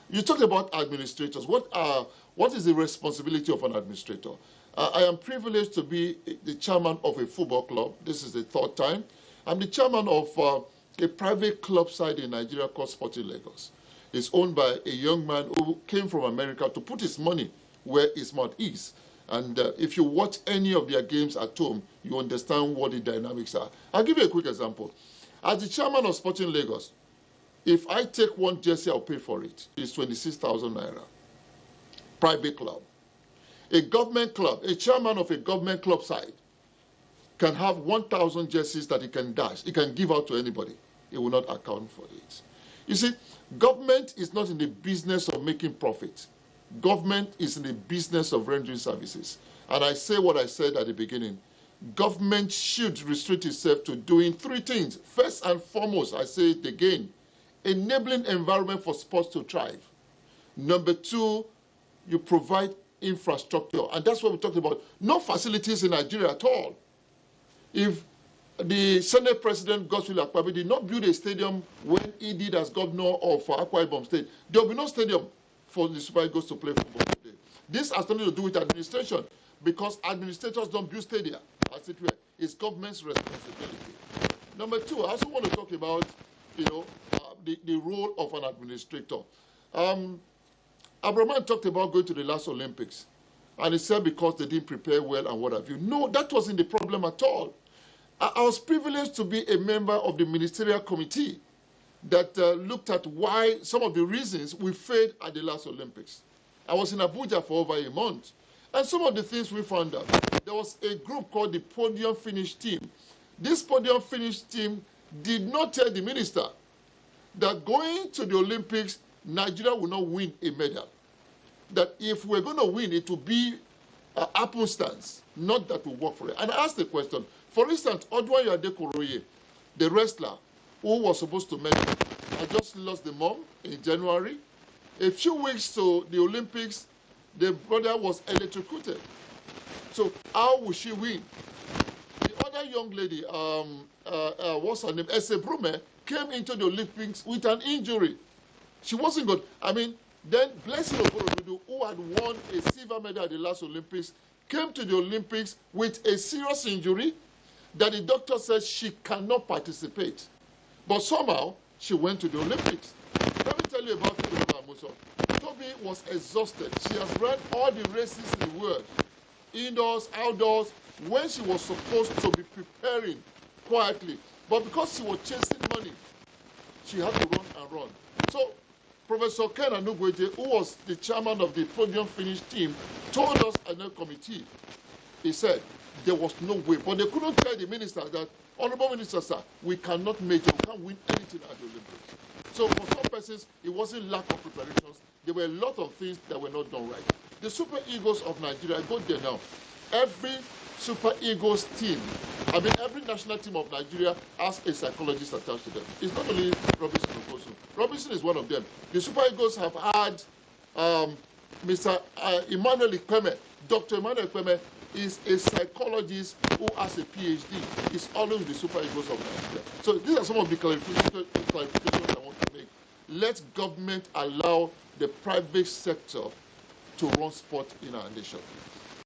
You talked about administrators. What is the responsibility of an administrator? I am privileged to be the chairman of a football club. This is the third time. I'm the chairman of a private club side in Nigeria called Sporting Lagos. It's owned by a young man who came from America to put his money where his mouth is. And if you watch any of their games at home, you understand what the dynamics are. I'll give you a quick example. As the chairman of Sporting Lagos, if I take one jersey, I'll pay for it. It's 26,000 naira. Private club. A government club, a chairman of a government club side can have 1,000 jerseys that he can dash. He can give out to anybody. He will not account for it. You see, government is not in the business of making profit. Government is in the business of rendering services. And I say what I said at the beginning. Government should restrict itself to doing three things. First and foremost, I say it again, enabling environment for sports to thrive. Number two, you provide infrastructure. And that's what we talked about. No facilities in Nigeria at all. If the Senate President Godswill Akpabio did not build a stadium when he did as governor of Akwa Ibom State, there will be no stadium for the Super Eagles to play football today. This has nothing to do with administration, because administrators don't build stadia, as it were. It's government's responsibility. Number two, I also want to talk about, the role of an administrator. Abraman talked about going to the last Olympics, and he said because they didn't prepare well and what have you. No, that wasn't the problem at all. I was privileged to be a member of the ministerial committee that looked at why some of the reasons we failed at the last Olympics. I was in Abuja for over a month, and some of the things we found out. There was a group called the Podium Finish Team. This Podium Finish Team did not tell the minister that going to the Olympics, Nigeria will not win a medal. That if we're going to win, it will be happenstance, not that we work for it. And I asked the question. For instance, Odwa Yadekoroye, the wrestler who was supposed to medal, I just lost the mom in January. A few weeks to the Olympics, the brother was electrocuted. So how will she win? The other young lady, what's her name, Ese Brume, came into the Olympics with an injury. She wasn't good. Then Blessing Okorodudu, who had won a silver medal at the last Olympics, came to the Olympics with a serious injury that the doctor said she cannot participate. But somehow, she went to the Olympics. Let me tell you about Toby Amuso. Toby was exhausted. She has run all the races in the world, indoors, outdoors, when she was supposed to be preparing quietly. But because she was chasing money, she had to run and run. So, Professor Ken Anugweje, who was the chairman of the Podium Finish Team, told us at the committee, he said, there was no way. But they couldn't tell the minister that, Honorable Minister, sir, we cannot major, we can't win anything at the Olympics. So for some persons, it wasn't lack of preparations. There were a lot of things that were not done right. The Super Eagles of Nigeria, go there now. Every Super Eagles team, every national team of Nigeria has a psychologist attached to them. It's not only Robinson Okosu. Robinson is one of them. The Super Eagles have had Mr. Emmanuel Ikpeme. Dr. Emmanuel Ikpeme is a psychologist who has a PhD. He's always the Super Eagles of Nigeria. So these are some of the clarifications I want to make. Let government allow the private sector to run sport in our nation.